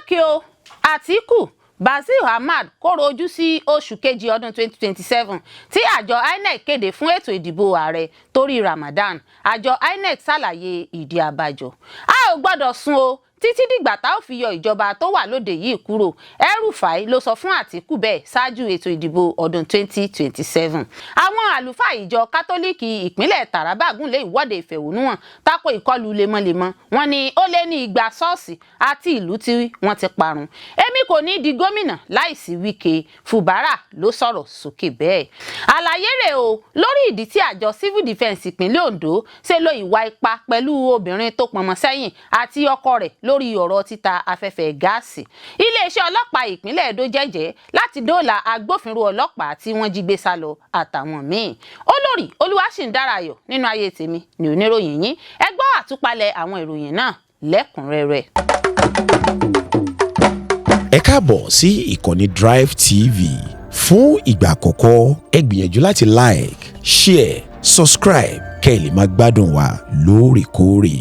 wẹ́ẹ̀kì o Àtíkù Basil Ahmad kóró ojú sí oṣù kejì ọdún 2027 tí àjọ INEC kéde fún ètò ìdìbò ààrẹ torí Ramadan. Àjọ INEC ṣàlàyé ìdí àbájọ. A ò gbọ́dọ̀ sùn o títí dìgbà tá ò fi yọ ìjọba tó wà lóde yìí kúrò. El-Rufai ló sọ fún Àtíkù bẹ́ẹ̀ ṣáájú ètò ìdìbò ọdún 2027. Àwọn àlùfáà ìjọ kátólíìkì ìpínlẹ̀ Taraba gúnlé ìwọ́de ìfẹ̀hónúhàn tako ìkọlù lemọ́lemọ́. Wọ́n ní ó lé ní 200 ṣọ́ọ̀ṣì àti ìlú tí wọ́n ti parun. Èmi kò ní di gómìnà láìsí Wike, Fubara ló sọ̀rọ̀ sókè bẹ́ẹ̀. Àlàyé rẹ̀ o lórí ìdí tí àjọ Civil Defence ìpínlẹ̀ Ondo ṣe lo ìwà ipá pẹ̀lú obìnrin tó pọnmọ sẹ́yìn àti ọkọ rẹ̀ lórí ọ̀rọ̀ títa afẹ́fẹ́ gáàsì. Iléeṣẹ́ ọlọ́pàá ìpínlẹ̀ Edo jẹ́jẹ́ láti dóòlà agbófinró ọlọ́pàá tí wọ́n jí gbé sá lọ àtàwọn míì. Olórí Olúwaṣìndárayọ̀ nínú ayé tèmi ni oníròyìn yín. Ẹ gbọ́ àtúpalẹ̀ àwọn ìròyìn náà lẹ́kùnrẹ́rẹ́. Ẹ káàbọ̀ sí ìkànnì Drive TV. Fún ìgbà àkọ́kọ́, ẹ gbìyànjú láti like, share, subscribe kẹ́ ẹ lè máa gbádùn wa lóòrèkóòrè.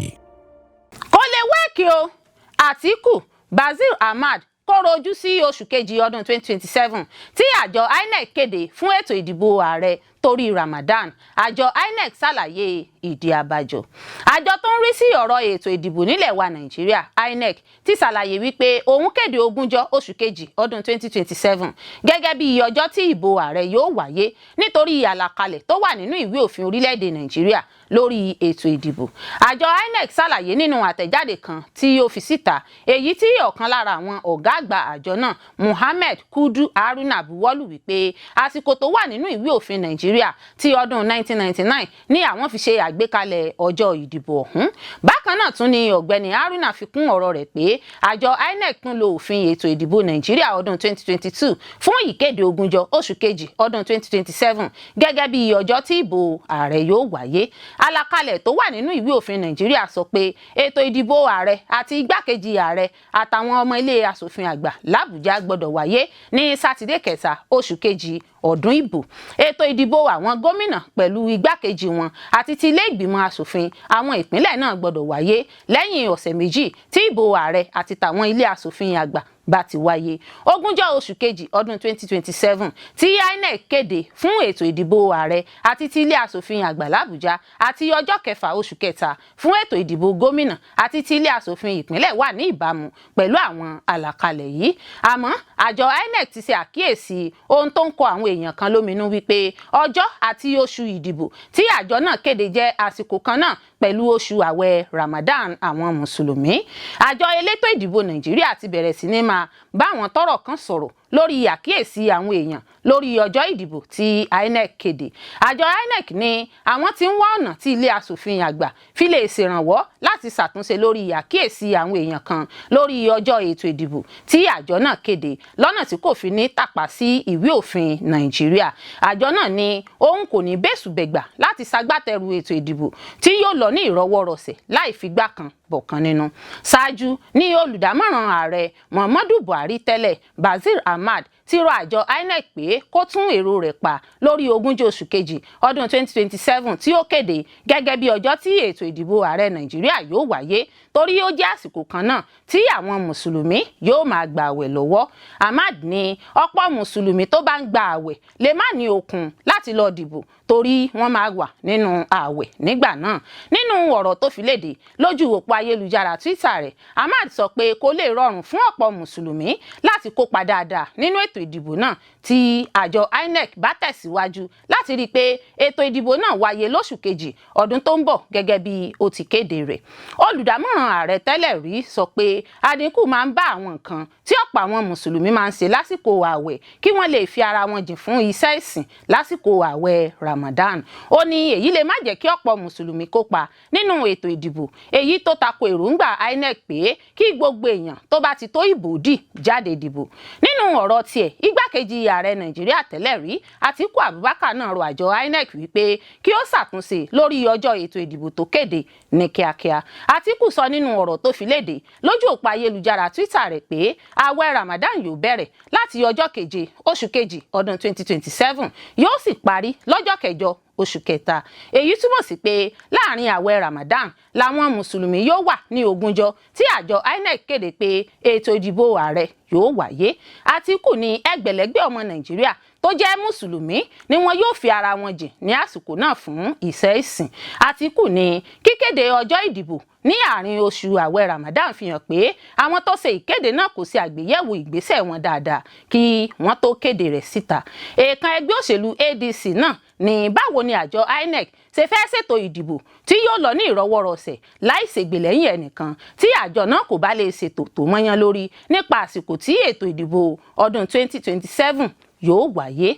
Kò lè wẹ́ẹ̀kì o Àtíkù Basil Ahmad kóró ojú sí oṣù kejì ọdún 2027 tí àjọ INEC kéde fún ètò ìdìbò ààrẹ torí Ramadan. Àjọ INEC ṣàlàyé ìdí àbájọ. Àjọ tó ń rí sí ọ̀rọ̀ ètò ìdìbò nílẹ̀ wa Nàìjíríà INEC ti ṣàlàyé wípé òun kéde 20 oṣù kejì ọdún 2027 gẹ́gẹ́ bí ọjọ́ tí ìbò ààrẹ yóò wáyé nítorí àlàkalẹ̀ tó wà nínú ìwé òfin orílẹ̀-èdè Nàìjíríà lórí ètò ìdìbò. Àjọ INEC ṣàlàyé nínú àtẹ̀jáde kan tí ó fi síta èyí tí ọ̀kan lára àwọn ọ̀gá àgbà àjọ náà Muhammed Kudu Haruna buwọ́lù wípé àsìkò tó wà nínú ìwé òfin Nàìjíríà ti ọdún 1999 ní àwọn fi ṣe àgbékalẹ̀ ọjọ́ ìdìbò ọ̀hún. Bákan náà tún ni ọ̀gbẹ́ni Haruna fi kún ọ̀rọ̀ rẹ̀ pé àjọ INEC tún lo òfin ètò ìdìbò Nàìjíríà ọdún 2022 fún ìkéde 20 oṣù kejì ọdún 2027 gẹ́gẹ́ bí ọjọ́ tí ìbò ààrẹ yóò wáyé. Àlàkalẹ̀ tó wà nínú ìwé òfin Nàìjíríà sọ pé ètò ìdìbò ààrẹ àti igbákejì ààrẹ àtàwọn ọmọ ilé aṣòfin àgbà l'Àbújá gbọ́dọ̀ wáyé ní Sátidé 3 oṣù kejì ọdún ìbò. Ètò ìdìbò àwọn gómìnà pẹ̀lú igbákejì wọn àti ti ilé ìgbìmọ̀ aṣòfin àwọn ìpínlẹ̀ náà gbọ́dọ̀ wáyé lẹ́yìn ọ̀sẹ̀ méjì tí ìbò ààrẹ àti tàwọn ilé aṣòfin àgbà bá ti wáyé. 20 oṣù kejì ọdún 2027 tí INEC kéde fún ètò ìdìbò ààrẹ àti ti ilé aṣòfin àgbà l'Àbújá àti ọjọ́ 6 oṣù kẹta fún ètò ìdìbò gómìnà àti ti ilé aṣòfin ìpínlẹ̀ wà ní ìbámu pẹ̀lú àwọn àlàkalẹ̀ yìí. Àmọ́ àjọ INEC ti ṣe àkíyèsí ohun tó ń kọ àwọn èèyàn kan lóminú wípé ọjọ́ àti oṣù ìdìbò tí àjọ náà kéde jẹ́ àsìkò kan náà pẹ̀lú oṣù àwẹ̀ Ramadan àwọn mùsùlùmí. Àjọ elétò ìdìbò Nàìjíríà ti bẹ̀rẹ̀ sí ní máa bá àwọn tọ́rọ̀ kan sọ̀rọ̀ lórí àkíyèsí àwọn èèyàn lórí ọjọ́ ìdìbò tí INEC kéde. Àjọ INEC ní àwọn tí ń wá ọ̀nà tí ilé aṣòfin àgbà fi lè ṣèrànwọ́ láti ṣàtúnṣe lórí àkíyèsí àwọn èèyàn kan lórí ọjọ́ ètò ìdìbò tí àjọ náà kéde lọ́nà tí kò fi ní tàpá sí ìwé òfin Nàìjíríà. Àjọ náà ní òun kò ní bẹ́sùbẹ̀gbà láti ṣagbátẹrù ètò ìdìbò tí yóò lọ ní ìrọwọ́rọsẹ̀ láì figbá kan bọ̀kan nínú. Ṣáájú ní olùdámọ̀ràn ààrẹ Muhammadu Buhari tẹ́lẹ̀ Basil Ahmad ti rọ àjọ INEC pé kó tún èrò rẹ̀ pa lórí 20 oṣù kejì ọdún 2027 tí ó kéde gẹ́gẹ́ bí ọjọ́ tí ètò ìdìbò ààrẹ Nàìjíríà yóò wáyé torí ó jẹ́ àsìkò kan náà tí àwọn mùsùlùmí yóò máa gba àwẹ̀ lọ́wọ́. Ahmad ní ọ̀pọ̀ mùsùlùmí tó bá ń gba àwẹ̀ lè má ní okun láti lọ dìbò torí wọ́n máa wà nínú àwẹ̀ nígbà náà. Nínú ọ̀rọ̀ tó fi léde lójú òpó ayélujára Twitter rẹ̀, Ahmad sọ pé kò lè rọrùn fún ọ̀pọ̀ mùsùlùmí láti kópa dáadáa nínú ètò ìdìbò náà tí àjọ INEC bá tẹ̀síwájú láti rí i pé ètò ìdìbò náà wáyé lóṣù kejì ọdún tó ń bọ̀ gẹ́gẹ́ bí ó ti kéde rẹ̀. Olùdámọ̀ràn ààrẹ tẹ́lẹ̀ rí sọ pé àdínkù máa ń bá àwọn nǹkan tí ọ̀pọ̀ àwọn mùsùlùmí máa ń ṣe lásìkò ààwẹ̀ kí wọ́n lè fi ara wọn jìn fún iṣẹ́ ìsìn lásìkò ààwẹ̀ Ramadan. Ó ní èyí lè má jẹ́ kí ọ̀pọ̀ mùsùlùmí kópa nínú ètò ìdìbò èyí tó tako èròǹgbà INEC pé kí gbogbo èèyàn tó bá ti tó ìbò dì jáde dìbò. Nínú ọ̀rọ̀ tiẹ̀ igbákejì ààrẹ Nàìjíríà tẹ́lẹ̀ rí Àtíkù Abubakar náà rọ àjọ INEC wípé kí ó ṣàtúnṣe lórí ọjọ́ ètò ìdìbò tó kéde ní kíákíá. Àtíkù sọ nínú ọ̀rọ̀ tó fi léde lójú òpó ayélujára Twitter rẹ̀ pé ààwẹ̀ Ramadan yóò bẹ̀rẹ̀ láti ọjọ́ 7 oṣù kejì ọdún 2027 yóò sì parí lọ́jọ́ 8 oṣù kẹta. Èyí túmọ̀ sí pé láàrin àwẹ̀ Ramadan làwọn mùsùlùmí yóò wà ní ogúnjọ́ tí àjọ INEC kéde pé ètò ìdìbò ààrẹ yóò wáyé. Àtíkù ní ẹgbẹ̀lẹ́gbẹ̀ ọmọ Nàìjíríà tó jẹ́ mùsùlùmí ni wọn yóò fi ara wọn jìn ní àsìkò náà fún ìṣẹ́ ìsìn. Àtíkù ní kíkéde ọjọ́ ìdìbò ní àárín oṣù àwẹ̀ Ramadan fi hàn pé àwọn tó ṣe ìkéde náà kò ṣe àgbéyẹ̀wò ìgbésẹ̀ wọn dáadáa kí wọ́n tó kéde rẹ̀ síta. Èèkàn ẹgbẹ́ òṣèlú ADC náà ní báwo ni àjọ INEC ṣe fẹ́ ṣètò ìdìbò tí yóò lọ ní ìrọwọ́rọsẹ̀ láì ṣègbè lẹ́yìn ẹnìkan tí àjọ náà kò bá lè ṣètò tó mọ́yán lórí nípa àsìkò tí ètò ìdìbò ọdún 2027 yóò wáyé.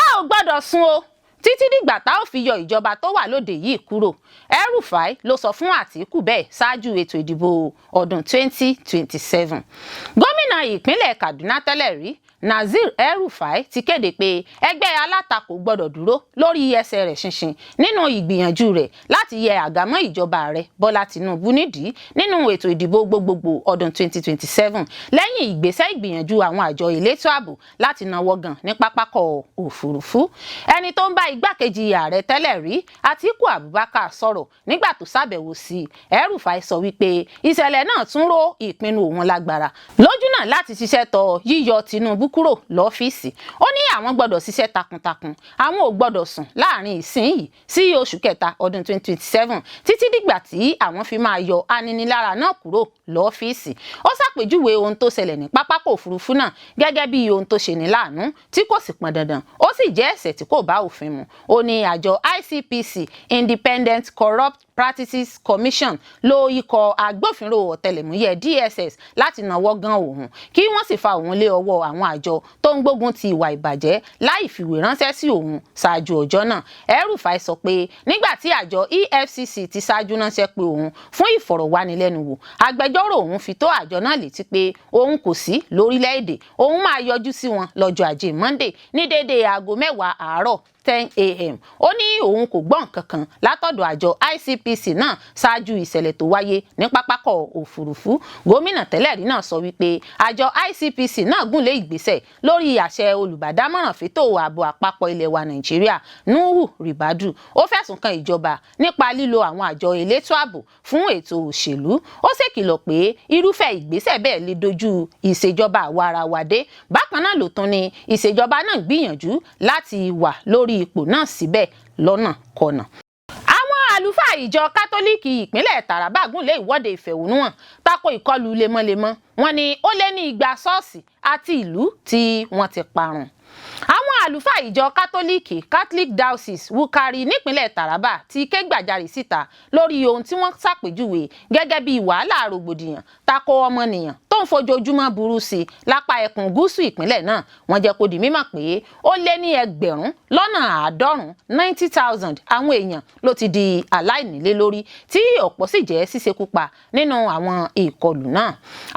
A ò gbọ́dọ̀ sùn o títí dìgbà tá ò fi yọ ìjọba tó wà lóde yìí kúrò. El-Rufai ló sọ fún Àtíkù bẹ́ẹ̀ ṣáájú ètò ìdìbò ọdún 2027. Gómìnà ìpínlẹ̀ Kaduna tẹ́lẹ̀ rí Nasir El-Rufai ti kéde pé ẹgbẹ́ alátakò gbọ́dọ̀ dúró lórí ẹsẹ̀ rẹ̀ ṣinṣin nínú ìgbìyànjú rẹ̀ láti yẹ àgámọ́ ìjọba ààrẹ Bọ́lá Tinubu nídìí nínú ètò ìdìbò gbogbogbò ọdún 2027 lẹ́yìn ìgbésẹ̀ ìgbìyànjú àwọn àjọ elétò ààbò láti náwó gan ní pápákọ̀ òfurufú. Ẹni tó ń bá igbákejì ààrẹ tẹ́lẹ̀ rí Atiku Abubakar sọ̀rọ̀ nígbà tó ṣàbẹ̀wò sí El-Rufai sọ wípé ìṣẹ̀lẹ̀ náà tún ró ìpinnu òun lágbára lójúnà láti ṣiṣẹ́ tọ yíyọ Tinubu kúrò lọ́fíìsì. Ó ní àwọn gbọ́dọ̀ ṣiṣẹ́ takuntakun, àwọn ò gbọ́dọ̀ sùn láàrin ìsinyìí sí oṣù kẹta ọdún 2027 títí dìgbà tí àwọn fi máa yọ aninilára náà kúrò lọ́fíìsì. Ó ṣàpèjúwe ohun tó ṣẹlẹ̀ ní pápákọ̀ òfurufú náà gẹ́gẹ́ bí ohun tó ṣe ní láàánú tí kò sì pọn dandan, ó sì jẹ́ ẹ̀ṣẹ̀ tí kò bá òfin mu. Ó ní àjọ ICPC Independent Corrupt Practices Commission lo ikọ̀ agbófinró ọ̀tẹlẹ̀múyẹ́ DSS láti náwó gan òun kí wọ́n sì fa òun lé ọwọ́ àwọn àjọ tó ń gbógun ti ìwà ìbàjẹ́ láì fìwé ránṣẹ́ sí òun ṣáájú ọjọ́ náà. El-Rufai sọ pé nígbà tí àjọ EFCC ti ṣáájú ránṣẹ́ pé òun fún ìfọ̀rọ̀wánilẹ́nuwò, agbẹjọ́rò òun fi tó àjọ náà létí pé òun kò sí lórílẹ̀‐èdè, òun máa yọjú sí wọn lọ́jọ́ Ajé Monday ní déédéé aago 10 àárọ̀ 10 a.m. Ó ní òun kò gbọ́ nǹkan kan látọ̀dọ̀ àjọ ICPC náà ṣáájú ìṣẹ̀lẹ̀ tó wáyé ní pápákọ̀ òfurufú. Gómìnà tẹ́lẹ̀ rí náà sọ wípé àjọ ICPC náà gùnlé ìgbésẹ̀ lórí àṣẹ olùbádámọ̀ràn fétò ààbò àpapọ̀ ilẹ̀ wa Nàìjíríà Nuhu Ribadu. Ó fẹ̀sùn kan ìjọba nípa lílo àwọn àjọ elétò ààbò fún ètò òṣèlú. Ó ṣèkìlọ̀ pé irúfẹ́ ìgbésẹ̀ bẹ́ẹ̀ lè dojú ìṣèjọba àwarawa dé. Bákan náà ló tún ní ìṣèjọba náà gbìyànjú láti wà lórí ipò náà síbẹ̀ lọ́nà kọ̀nà. Àwọn àlùfáà ìjọ kátólíìkì ìpínlẹ̀ Taraba gùnlé ìwọ́de ìfẹ̀hónúhàn tako ìkọlù lemọ́lemọ́. Wọ́n ní ó lé ní 200 ṣọ́ọ̀ṣì àti ìlú tí wọ́n ti parun. Àwọn àlùfáà ìjọ kátólíìkì Catholic Diocese Wukari nípínlẹ̀ Taraba ti ké gbàjarè síta lórí ohun tí wọ́n ṣàpèjúwe gẹ́gẹ́ bí wàhálà rògbòdìyàn tako ọmọnìyàn tó ń fojoojúmọ́ burú sí lápá ẹkùn gúúsù ìpínlẹ̀ náà. Wọ́n jẹ́ kó di mímọ̀ pé ó lé ní 90,000 àwọn èèyàn ló ti di aláìnílé lórí tí ọ̀pọ̀ sì jẹ́ ṣíṣekúpa nínú àwọn ìkọlù náà.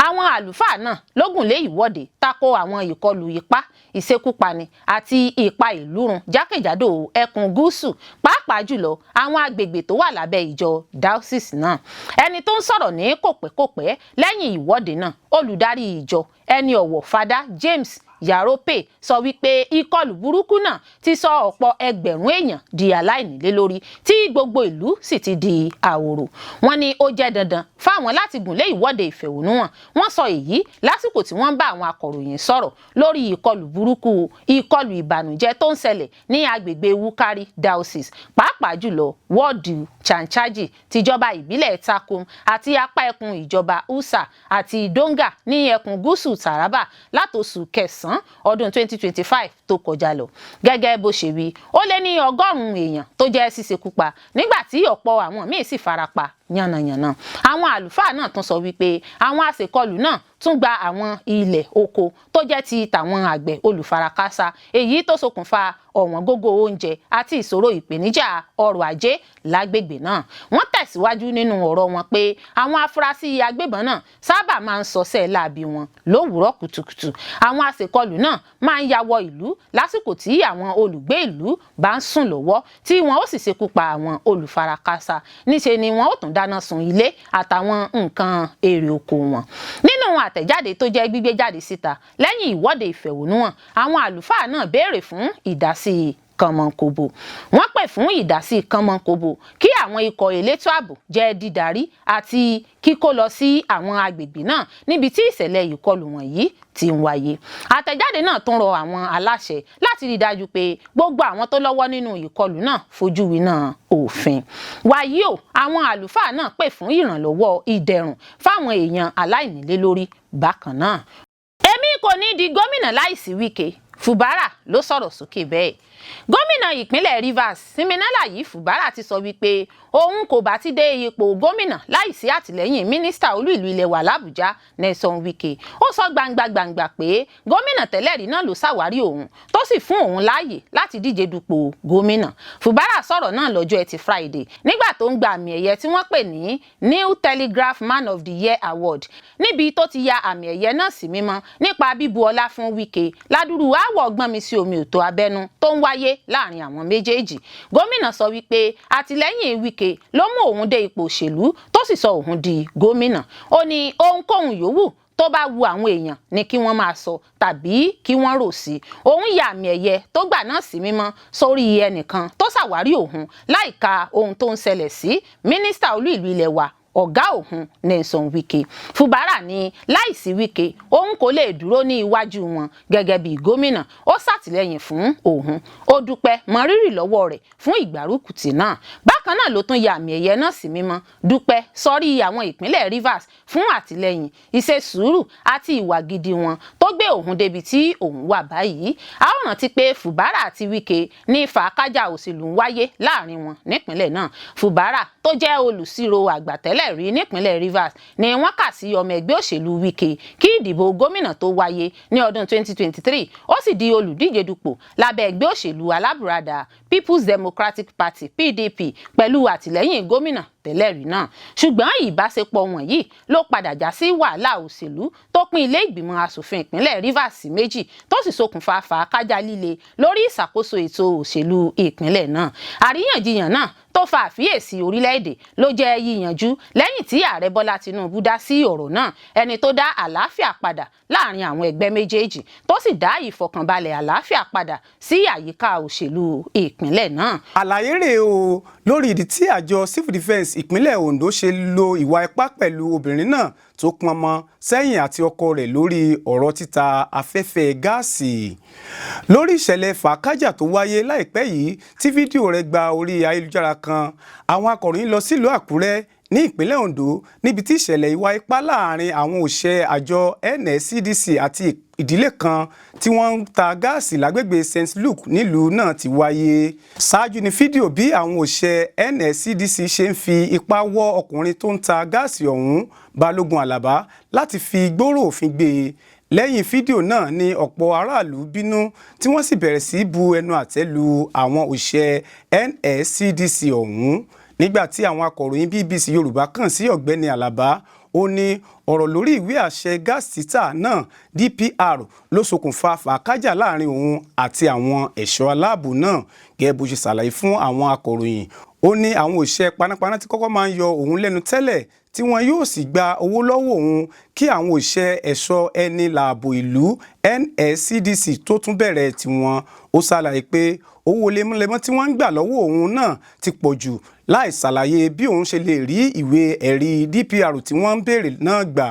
Àwọn àlùfáà náà ló gùnlé ìwọ́de tako àwọn ìkọlù ipá, ìṣekúpani àti ìpa ìlú run jákèjádò ẹkùn gúúsù, pàápàá jùlọ àwọn agbègbè tó wà lábẹ́ ìjọ diocese náà. Ẹni tó ń sọ̀rọ̀ ní kòpẹ́kòpẹ́ lẹ́yìn ìwọ́de náà, olùdarí ìjọ ẹni ọ̀wọ̀ Fada James Yarope sọ wípé ìkọlù burúkú náà ti sọ ọ̀pọ̀ ẹgbẹ̀rún èèyàn di aláìnílé lórí tí gbogbo ìlú sì ti di àwòrò. Wọ́n ní ó jẹ́ dandan fáwọn láti gùnlé ìwọ́de ìfẹ̀hónúhàn. Wọ́n sọ èyí lásìkò tí wọ́n bá àwọn akọ̀ròyìn sọ̀rọ̀ lórí ìkọlù burúkú ìkọlù ìbànújẹ́ tó ń ṣẹlẹ̀ ní agbègbè Wukari Diocese, pàápàá jùlọ wọ́ọ̀dù Chanchaji tìjọba ìbílẹ̀ Takum àti apá ẹkùn ìjọba Usa àti Donga ní ẹkùn gúúsù Taraba látòṣù kẹsàn-án ọdún 2025 tó kọjá lọ. Gẹ́gẹ́ bó ṣe wí, ó lé ní 100 èèyàn tó jẹ́ ṣíṣekúpa nígbà tí ọ̀pọ̀ àwọn míì sì farapa yánnayànna. Àwọn àlùfáà náà tún sọ wípé àwọn àṣekọlù náà tún gba àwọn ilẹ̀ oko tó jẹ́ ti tàwọn àgbẹ̀ olùfarakásá, èyí tó ṣokùnfà ọ̀wọ́n gógó oúnjẹ àti ìṣòro ìpèníjà ọrọ̀ ajé lágbègbè náà. Wọ́n tẹ̀síwájú nínú ọ̀rọ̀ wọn pé àwọn afurasí agbébọn náà sábà máa ń ṣọṣẹ́ láabi wọn lówùúrọ̀ kùtùkùtù. Àwọn àṣekọlù náà máa ń ya wọ ìlú lásìkò tí àwọn olùgbé ìlú bá ń sùn lọ́wọ́ tí wọn ó sì ṣekú pa àwọn olùfarakásá. Níṣe ni wọn ó tún dáná sun ilé àtàwọn nǹkan èrè oko wọn. Nínú àtẹ̀jáde tó jẹ́ gbígbé jáde síta lẹ́yìn ìwọ́de ìfẹ̀hónúhàn, àwọn àlùfáà náà béèrè fún ìdásí kànmọ́nkòbò. Wọ́n pè fún ìdásí kànmọ́nkòbò kí àwọn ikọ̀ elétò ààbò jẹ́ dídarí àti kíkó lọ sí àwọn agbègbè náà níbi tí ìṣẹ̀lẹ̀ ìkọlù wọ̀nyí ti ń wáyé. Àtẹ̀jáde náà tún rọ àwọn aláṣẹ láti rí dájú pé gbogbo àwọn tó lọ́wọ́ nínú ìkọlù náà fojú winá òfin. Wàyí o, àwọn àlùfáà náà pè fún ìrànlọ́wọ́ ìdẹ̀rùn fáwọn èèyàn aláìnílélórí bákan náà. Èmi kò ní di gómìnà láìsí Wike, Fubara ló sọ̀rọ̀ sókè bẹ́ẹ̀. Gómìnà ìpínlẹ̀ Rivers Siminalayi Fubara ti sọ wípé òun kò bá ti dé ipò gómìnà láìsí àtìlẹ́yìn mínísítà olú ìlú ilẹ̀ wa l'Àbújá Nyesom Wike. Ó sọ gbangba pé gómìnà tẹ́lẹ̀ rí náà ló ṣàwárí òun tó sì fún òun láàyè láti díje dupò gómìnà. Fubara sọ̀rọ̀ náà lọ́jọ́ Ẹtì Friday nígbà tó ń gba àmì ẹ̀yẹ tí wọ́n pè ní New Telegraph Man of the Year Award, níbi tó ti ya àmì ẹ̀yẹ náà sí mímọ́ nípa bíbu ọlá fún Wike ládùrú aáwọ̀ ọgbọ́n mi sí omi òtó abẹ́nú tó ń wáyé láàrin àwọn méjèèjì. Gómìnà sọ wípé àtìlẹ́yìn Wike ló mú òun dé ipò òṣèlú tó sì sọ òun di gómìnà. Ó ní ohunkóhun yòówù tó bá wu àwọn èèyàn ni kí wọ́n máa sọ tàbí kí wọ́n rò sí. Òun ya àmì ẹ̀yẹ tó gbà náà sí mímọ́ sórí ẹnìkan tó ṣàwárí òun láìka ohun tó ń ṣẹlẹ̀ sí mínísítà olú ìlú ilẹ̀ wa ọ̀gá òun Nyesom Wike. Fubara ní láìsí Wike òun kò lè dúró ní iwájú wọn gẹ́gẹ́ bí gómìnà. Ó ṣàtìlẹ́yìn fún òun, ó dúpẹ́ mọrírì lọ́wọ́ rẹ̀ fún ìgbárùkùtì náà. Bákan náà ló tún ya àmì ẹ̀yẹ náà sí mímọ́ dúpẹ́ sọ́rí àwọn ìpínlẹ̀ Rivers fún àtìlẹ́yìn, ìṣe sùúrù àti ìwà gidi wọn tó gbé òun débi tí òun wà báyìí. A ó rántí pé Fubara àti Wike ní fàákájà òṣèlú ń wáyé láàrin wọn nípínlẹ̀ náà. Fubara tó jẹ́ olùsírò àgbà tẹ́lẹ̀ rí nípínlẹ̀ Rivers ni wọ́n kà sí ọmọ ẹgbẹ́ òṣèlú Wike kí ìdìbò gómìnà tó wáyé ní ọdún 2023. Ó sì di olùdíje dupò lábẹ́ ẹgbẹ́ òṣèlú alábùradà People's Democratic Party PDP pẹ̀lú àtìlẹ́yìn gómìnà tẹ́lẹ̀ rí náà. Ṣùgbọ́n ìbáṣepọ̀ wọ̀nyí ló padà já sí wàhálà òṣèlú tó pín ilé ìgbìmọ̀ asòfin ìpínlẹ̀ Rivers sí méjì tó sì ṣokùnfà fàákájà líle lórí ìṣàkóso ètò òṣèlú ìpínlẹ̀ náà. Àríyànjiyàn náà tó fa àfiyèsí orílẹ̀-èdè ló jẹ́ yíyanjú lẹ́yìn tí ààrẹ Bọ́lá Tinubu dá sí ọ̀rọ̀ náà, ẹni tó dá àlàáfíà padà láàrin àwọn ẹgbẹ́ méjèèjì tó sì dá ìfọ̀kànbalẹ̀ àlàáfíà padà sí àyíká òṣèlú ìpínlẹ̀ náà. Àlàyé rèé o lórí ìdí tí àjọ Civil Defence ìpínlẹ̀ Ondo ṣe lo ìwà ipá pẹ̀lú obìnrin náà tó pọnmọ sẹ́yìn àti ọkọ rẹ̀ lórí ọ̀rọ̀ títa afẹ́fẹ́ gáàsì. Lórí ìṣẹ̀lẹ̀ fàákájà tó wáyé láìpẹ́ yìí tí fídíò rẹ̀ gba orí ayélujára kan, àwọn akọ̀ròyìn lọ sílùú Àkúrẹ́ ní ìpínlẹ̀ Ondo níbi tí ìṣẹ̀lẹ̀ ìwà ipá láàrin àwọn òṣìṣẹ́ àjọ NSCDC àti ìdílé kan tí wọ́n ń ta gáàsì lágbègbè St. Luke nílùú náà ti wáyé. Ṣáájú ní fídíò bí àwọn òṣìṣẹ́ NSCDC ṣe ń fi ipá wọ́ ọkùnrin tó ń ta gáàsì ọ̀hún, Balógun Àlàbá, láti fi gbòòrò òfin gbé e. Lẹ́yìn fídíò náà ni ọ̀pọ̀ aráàlú bínú tí wọ́n sì bẹ̀rẹ̀ sí bu ẹnu àtẹ́ lu àwọn òṣìṣẹ́ NSCDC ọ̀hún. Nígbà tí àwọn akọ̀ròyìn BBC Yorùbá kàn sí ọ̀gbẹ́ni Àlàbá, ó ní ọ̀rọ̀ lórí ìwé àṣẹ gáàsì títà náà DPR ló ṣokùnfà fàákájà láàrin òun àti àwọn ẹ̀ṣọ́ aláàbò náà. Gẹ́gẹ́ bó ṣe ṣàlàyé fún àwọn akọ̀ròyìn, ó ní àwọn òṣìṣẹ́ panápaná tí kọ́kọ́ máa ń yọ òun lẹ́nu tẹ́lẹ̀ tí wọn yóò sì gba owó lọ́wọ́ òun kí àwọn òṣìṣẹ́ ẹ̀ṣọ́ ẹni làbò ìlú NSCDC tó tún bẹ̀rẹ̀ tiwọn. Ó ṣàlàyé pé owó lemọ́lemọ́ tí wọ́n ń gbà lọ́wọ́ òun náà ti pọ̀ jù, láì ṣàlàyé bí òun ṣe lè rí ìwé ẹ̀rí DPR tí wọ́n ń béèrè náà gbà.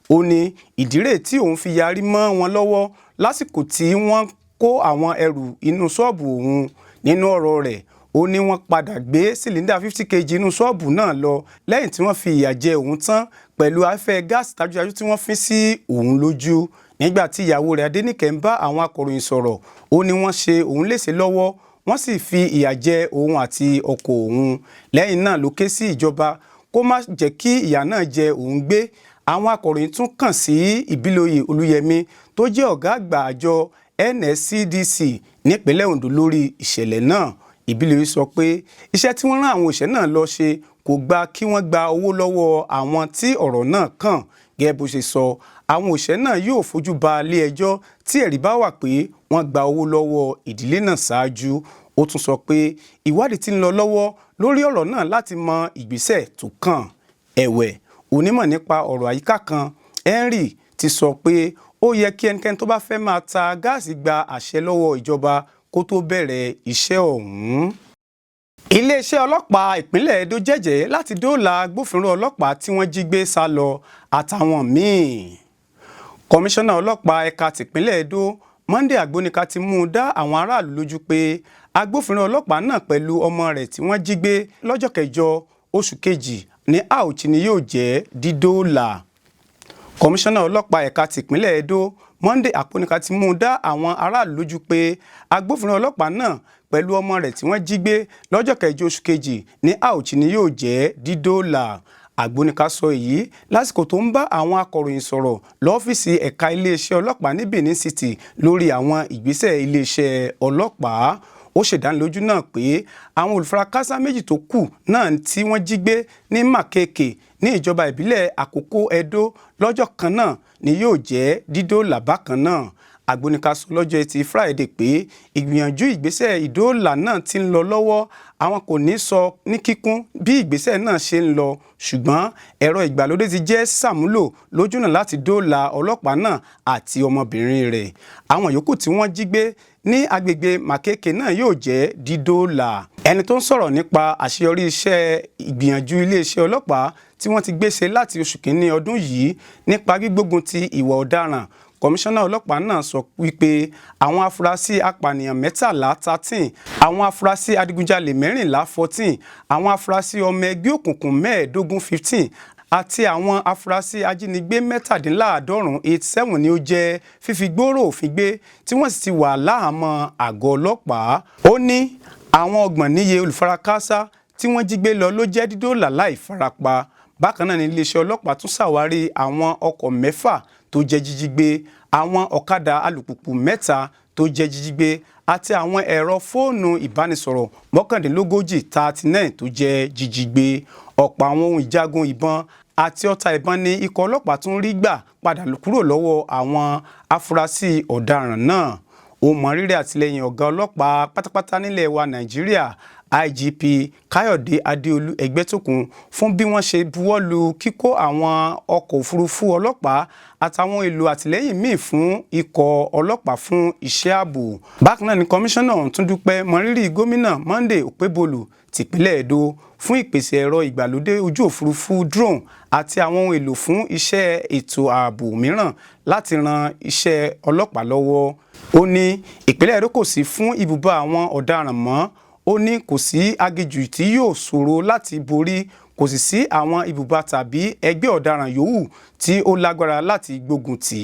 Ó ní ìdí rèé tí òun fi yarí mọ́ wọn lọ́wọ́ lásìkò tí wọ́n kó àwọn ẹrù inú ṣọ́ọ̀bù òun. Nínú ọ̀rọ̀ rẹ̀, ó ní wọ́n padà gbé sílíndà 50 kg inú ṣọ́ọ̀bù náà lọ lẹ́yìn tí wọ́n fi ìyà jẹ òun tán pẹ̀lú afẹ́ gáàsì tajútajú tí wọ́n fín sí òun lójú. Nígbà tí ìyàwó rẹ̀ Adéníkẹ́ ń bá àwọn akọ̀ròyìn sọ̀rọ̀, ó ní wọ́n ṣe òun léṣe lọ́wọ́, wọ́n sì fi ìyà jẹ òun àti ọkọ òun. Lẹ́yìn náà ló ké sí ìjọba kó má jẹ́ kí ìyà náà jẹ òun gbé. Àwọn akọ̀ròyìn tún kàn sí Ìbílòyè Olúyẹmí tó jẹ́ ọ̀gá àgbà àjọ NSCDC nípínlẹ̀ Ondo lórí ìṣẹ̀lẹ̀ náà. Ìbílòyè sọ pé iṣẹ́ tí wọ́n rán àwọn òṣìṣẹ́ náà lọ ṣe kò gba kí wọ́n gba owó lọ́wọ́ àwọn tí ọ̀rọ̀ náà kàn. Gẹ́gẹ́ bó ṣe sọ, àwọn òṣìṣẹ́ náà yóò fojú ba ilé ẹjọ́ tí ẹ̀rí bá wà pé wọ́n gba owó lọ́wọ́ ìdílé náà ṣáájú. Ó tún sọ pé ìwádìí ti ń lọ lọ́wọ́ lórí ọ̀rọ̀ náà láti mọ ìgbésẹ̀ tó kàn. Ẹ̀wẹ̀, onímọ̀ nípa ọ̀rọ̀ àyíká kan, Henry, ti sọ pé ó yẹ kí ẹnikẹ́ni tó bá fẹ́ máa ta gáàsì gba àṣẹ lọ́wọ́ ìjọba kó tó bẹ̀rẹ̀ iṣẹ́ ọ̀hún. Iléeṣẹ́ ọlọ́pàá ìpínlẹ̀ Edo jẹ́jẹ̀ẹ́ láti dóòlà agbófinró ọlọ́pàá tí wọ́n jí gbé sá lọ àtàwọn míì. Kọmíṣánná ọlọ́pàá ẹ̀ka tìpínlẹ̀ Edo Monday Agbonika ti mú un dá àwọn aráàlú lójú pé agbófinró ọlọ́pàá náà pẹ̀lú ọmọ rẹ̀ tí wọ́n jí gbé lọ́jọ́ kẹjọ oṣù kejì ní Auchi ni yóò jẹ́ dídóòlà. Kọmíṣánná ọlọ́pàá ẹ̀ka tìpínlẹ̀ Edo Monday Agbonika ti mú un dá àwọn aráàlú lójú pé agbófinró ọlọ́pàá náà pẹ̀lú ọmọ rẹ̀ tí wọ́n jí gbé lọ́jọ́ kẹjọ oṣù kejì ní Auchi ni yóò jẹ́ dídóòlà. Agbonika sọ èyí lásìkò tó ń bá àwọn akọ̀ròyìn sọ̀rọ̀ lọ́fíìsì ẹ̀ka iléeṣẹ́ ọlọ́pàá ní Benin City lórí àwọn ìgbésẹ̀ iléeṣẹ́ ọlọ́pàá. Ó ṣèdánilójú náà pé àwọn olùfarakásá méjì tó kù náà tí wọ́n jí gbé ní Makeke ní ìjọba ìbílẹ̀ Àkókò Edo lọ́jọ́ kan náà ni yóò jẹ́ dídóòlà bákan náà. Agbonika sọ lọ́jọ́ Ẹtì Friday pé ìgbìyànjú ìgbésẹ̀ ìdóòlà náà ti ń lọ lọ́wọ́. Àwọn kò ní sọ ní kíkún bí ìgbésẹ̀ náà ṣe ń lọ, ṣùgbọ́n ẹ̀rọ ìgbàlódé ti jẹ́ ṣàmúlò lójúnà láti dóòlà ọlọ́pàá náà àti ọmọbìnrin rẹ̀. Àwọn yòókù tí wọ́n jí gbé ní agbègbè Makeke náà yóò jẹ́ dídóòlà. Ẹni tó ń sọ̀rọ̀ nípa àṣeyọrí iṣẹ́ ìgbìyànjú iléeṣẹ́ ọlọ́pàá tí wọ́n ti gbéṣe láti oṣù kìíní ọdún yìí nípa gbígbógun ti ìwà ọ̀daràn. Kọmíṣánná ọlọ́pàá náà sọ wípé àwọn afurasí apànìyàn 13 13, àwọn afurasí adigunjalè 14 14, àwọn afurasí ọmọ ẹgbẹ́ òkùnkùn 15 15 àti àwọn afurasí ajínigbé 97 87 ni ó jẹ́ fífigbóró òfin gbé tí wọ́n sì ti wà láhàámọ́ àgọ́ ọlọ́pàá. Ó ní àwọn 30 níye olùfarakásá tí wọ́n jí gbé lọ ló jẹ́ dídóòlà láì farapa. Bákan náà ni iléeṣẹ́ ọlọ́pàá tún ṣàwárí àwọn ọkọ̀ 6 tó jẹ́ jíjígbé, àwọn ọ̀kadà alùpùpù 3 tó jẹ́ jíjígbé àti àwọn ẹ̀rọ fóònù ìbánisọ̀rọ̀ 39 39 tó jẹ́ jíjígbé. Ọ̀pọ̀ àwọn ohun ìjagun ìbọn àti ọta ìbọn ni ikọ̀ ọlọ́pàá tún rí gbà padà kúrò lọ́wọ́ àwọn afurasí ọ̀daràn náà. Ó mọrírì àtìlẹ́yìn ọ̀gá ọlọ́pàá pátápátá nílẹ̀ wa Nàìjíríà IGP Káyọ̀dé Adéolú Ẹgbẹ́tókun fún bí wọ́n ṣe buwọ́lu kíkó àwọn ọkọ̀ òfurufú ọlọ́pàá àtàwọn èlò àtìlẹ́yìn míì fún ikọ̀ ọlọ́pàá fún iṣẹ́ ààbò. Bákan náà ni kọmíṣánná ọ̀hún tún dúpẹ́ mọrírì gómìnà Monday Okpebholo tìpínlẹ̀ Edo fún ìpèsè ẹ̀rọ ìgbàlódé ojú òfurufú drone àti àwọn ohun èlò fún iṣẹ́ ètò ààbò mìíràn láti ran iṣẹ́ ọlọ́pàá lọ́wọ́. Ó ní ìpínlẹ̀ Edo kò sí fún ibùba àwọn ọ̀daràn mọ́. Ó ní kò sí aginjù tí yóò ṣòro láti borí, kò sì sí àwọn ibùba tàbí ẹgbẹ́ ọ̀daràn yòówù tí ó lágbára láti gbógun tì.